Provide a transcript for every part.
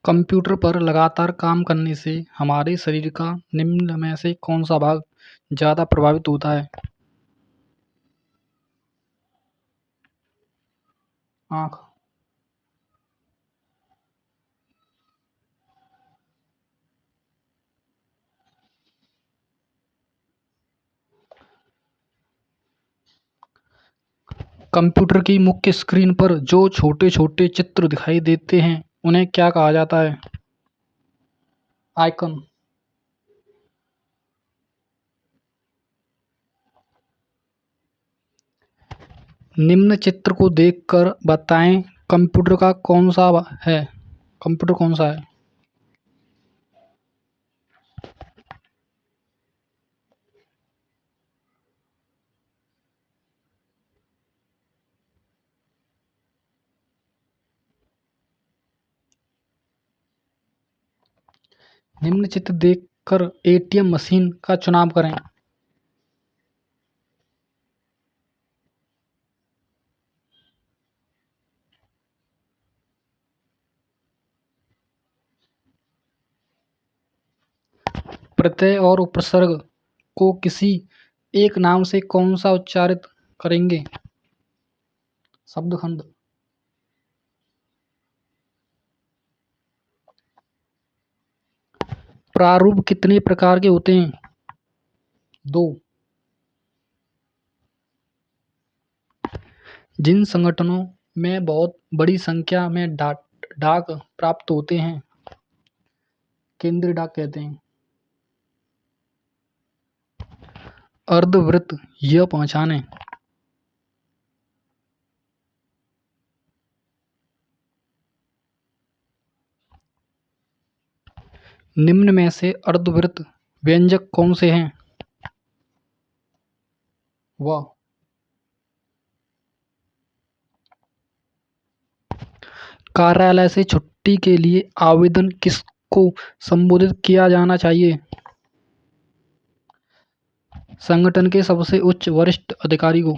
Computer पर लगातार काम करने से हमारे शरीर का निम्न में से कौन सा भाग ज़्यादा प्रभावित होता है? आँख। कंप्यूटर की मुख्य स्क्रीन पर जो छोटे छोटे चित्र दिखाई देते हैं उन्हें क्या कहा जाता है? आइकन। निम्न चित्र को देखकर बताएं कंप्यूटर कौन सा है? निम्न चित्र देखकर एटीएम मशीन का चुनाव करें। प्रत्यय और उपसर्ग को किसी एक नाम से कौन सा उच्चारित करेंगे? शब्दखंड। प्रारूप कितने प्रकार के होते हैं? 2। जिन संगठनों में बहुत बड़ी संख्या में डाक प्राप्त होते हैं केंद्रीय डाक कहते हैं। अर्धवृत्त यह पहचानें। निम्न में से अर्धवृत्त व्यंजक कौन से हैं? व। कार्यालय से छुट्टी के लिए आवेदन किसको संबोधित किया जाना चाहिए? संगठन के सबसे उच्च वरिष्ठ अधिकारी को।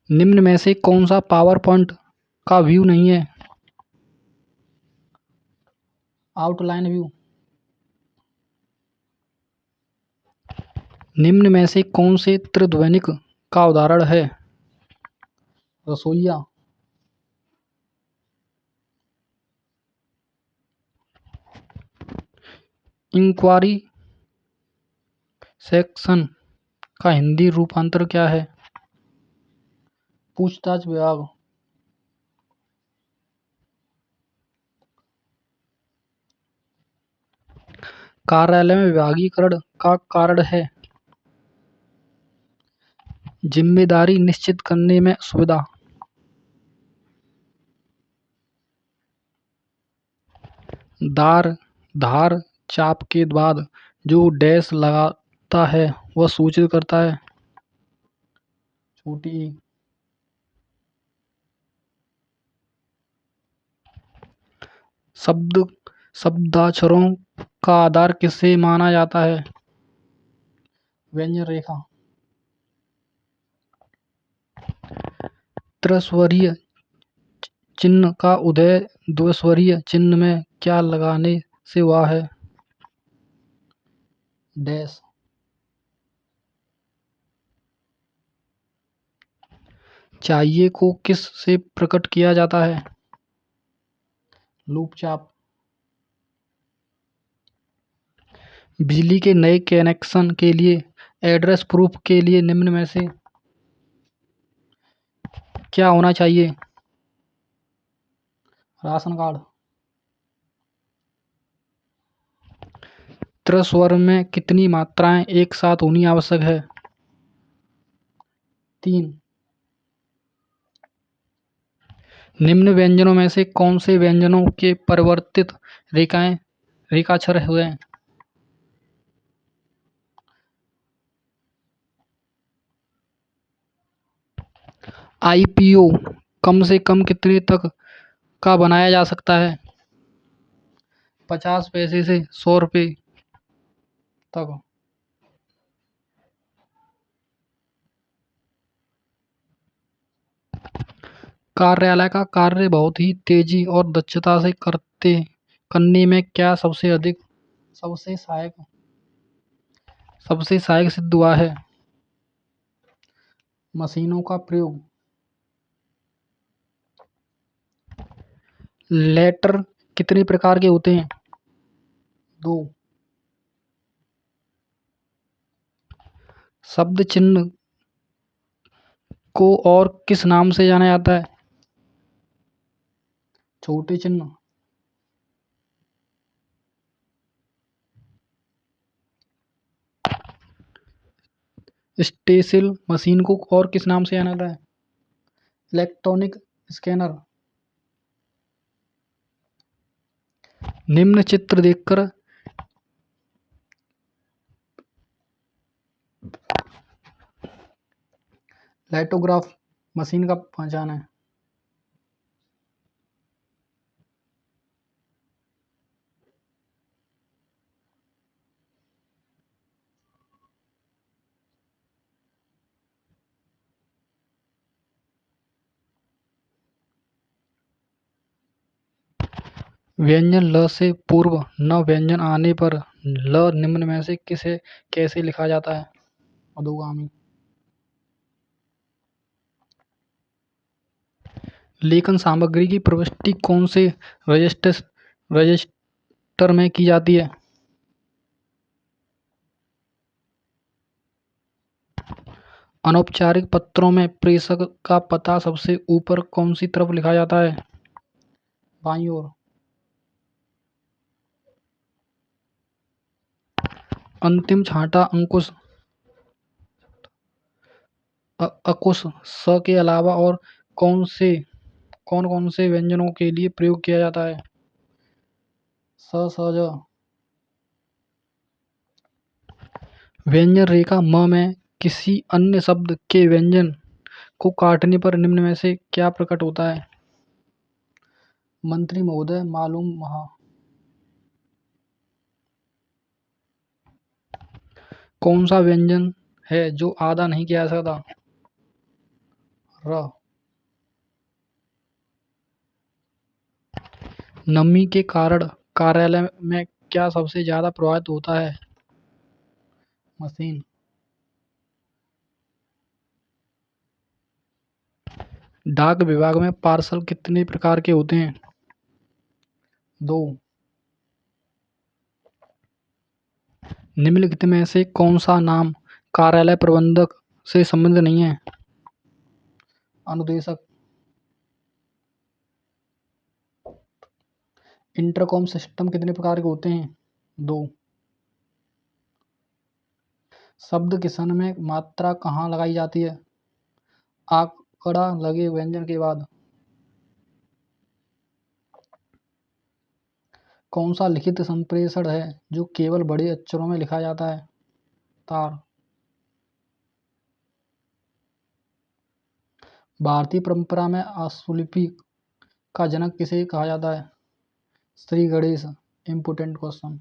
निम्न में से कौन सा पावर पॉइंट का व्यू नहीं है? Outline view. निम्न में से कौन से त्रिध्वनिक का उदाहरण है? रसोइया। इंक्वायरी सेक्शन का हिंदी रूपांतर क्या है? पूछताछ विभाग। कार्यालय में विभागीकरण का कारण है जिम्मेदारी निश्चित करने में सुविधा। धार चाप के बाद जो डैश लगाता है वह सूचित करता है छोटी ई। शब्दाक्षरों का आधार किसे माना जाता है? व्यंजन रेखा। त्रिस्वरीय चिन्ह का उदय द्विस्वरीय चिन्ह में क्या लगाने से हुआ है? डैश। चाहिए को किस से प्रकट किया जाता है? लूप चाप। बिजली के नए कनेक्शन के लिए एड्रेस प्रूफ के लिए निम्न में से क्या होना चाहिए? Ration card. त्रिस्वर में कितनी मात्राएं एक साथ होनी आवश्यक है? 3। निम्न व्यंजनों में से कौन से व्यंजनों के परिवर्तित रेखाक्षर हुए? आईपीओ कम से कम कितने तक का बनाया जा सकता है? 50 पैसे से 100 रुपये तक। कार्यालय का कार्य बहुत ही तेजी और दक्षता से करने में क्या सबसे सहायक सिद्ध हुआ है? मशीनों का प्रयोग। लेटर कितने प्रकार के होते हैं? 2। शब्द चिन्ह को और किस नाम से जाना जाता है? छोटे चिन्ह। स्टेसिल मशीन को और किस नाम से जाना जाता है? Electronic scanner. निम्न चित्र देखकर लाइटोग्राफ मशीन का पहचान है। व्यंजन ल से पूर्व न व्यंजन आने पर ल निम्न में से किसे कैसे लिखा जाता है? अधोगामी। लेखन सामग्री की प्रविष्टि कौन से रजिस्टर में की जाती है? अनौपचारिक पत्रों में प्रेषक का पता सबसे ऊपर कौन सी तरफ लिखा जाता है? बाईं ओर। अंतिम छांटा अंकुश अकुश स के अलावा और कौन कौन से व्यंजनों के लिए प्रयोग किया जाता है? स स ज। व्यंजन रेखा म में किसी अन्य शब्द के व्यंजन को काटने पर निम्न में से क्या प्रकट होता है? मंत्री महोदय, मालूम महा। कौन सा व्यंजन है जो आधा नहीं किया जा सकता? र। नमी के कारण कार्यालय में क्या सबसे ज्यादा प्रभावित होता है? मशीन। डाक विभाग में पार्सल कितने प्रकार के होते हैं? 2। निम्नलिखित में से कौन सा नाम कार्यालय प्रबंधक से संबंधित नहीं है? अनुदेशक। इंटरकॉम सिस्टम कितने प्रकार के होते हैं? 2। शब्द किशन में मात्रा कहाँ लगाई जाती है? आंकड़ा लगे व्यंजन के बाद। कौन सा लिखित संप्रेषण है जो केवल बड़े अक्षरों में लिखा जाता है? तार। भारतीय परंपरा में आशुलिपि का जनक किसे कहा जाता है? श्री गणेश। Important question.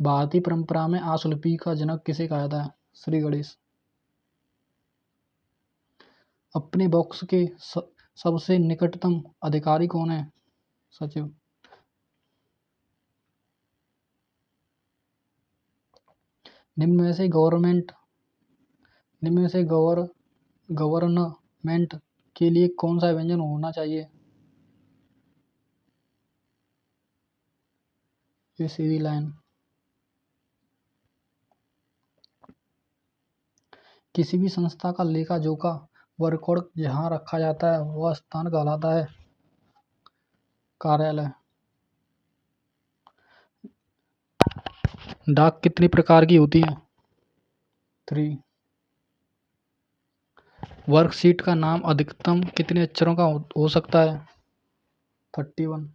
भारतीय परंपरा में आशुलिपि का जनक किसे कहा जाता है? श्री गणेश। अपने बॉक्स के सबसे निकटतम अधिकारी कौन है? सचिव। निम्न में से गवर्नमेंट के लिए कौन सा व्यंजन होना चाहिए? ये सीधी लाइन। किसी भी संस्था का लेखा जोखा व रिकॉर्ड जहाँ रखा जाता है वह स्थान कहलाता है? कार्यालय। डाक कितनी प्रकार की होती है? 3। वर्कशीट का नाम अधिकतम कितने अक्षरों का हो सकता है? 31।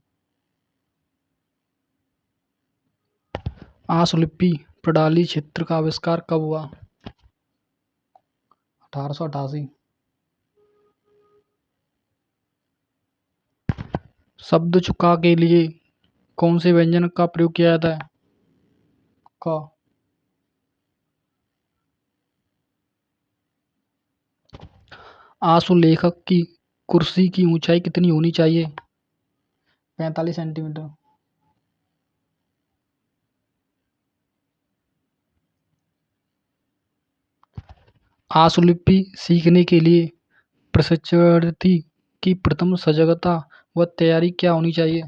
आशुलिपि प्रणाली क्षेत्र का आविष्कार कब हुआ? 1888। शब्द चुका के लिए कौन से व्यंजन का प्रयोग किया जाता है? क। आशुलेखक की कुर्सी की ऊंचाई कितनी होनी चाहिए? 45 सेंटीमीटर। आशुलिपि सीखने के लिए प्रशिक्षणार्थी की प्रथम सजगता व तैयारी क्या होनी चाहिए?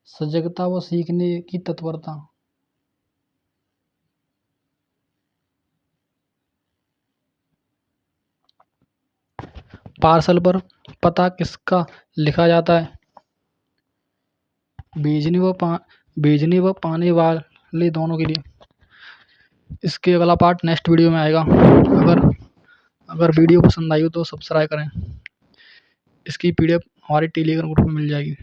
सजगता व सीखने की तत्परता। पार्सल पर पता किसका लिखा जाता है? भेजने व पाने वाले दोनों के लिए। इसके अगला पार्ट नेक्स्ट वीडियो में आएगा। अगर वीडियो पसंद आई हो तो सब्सक्राइब करें। इसकी पीडीएफ हमारे टेलीग्राम ग्रुप में मिल जाएगी।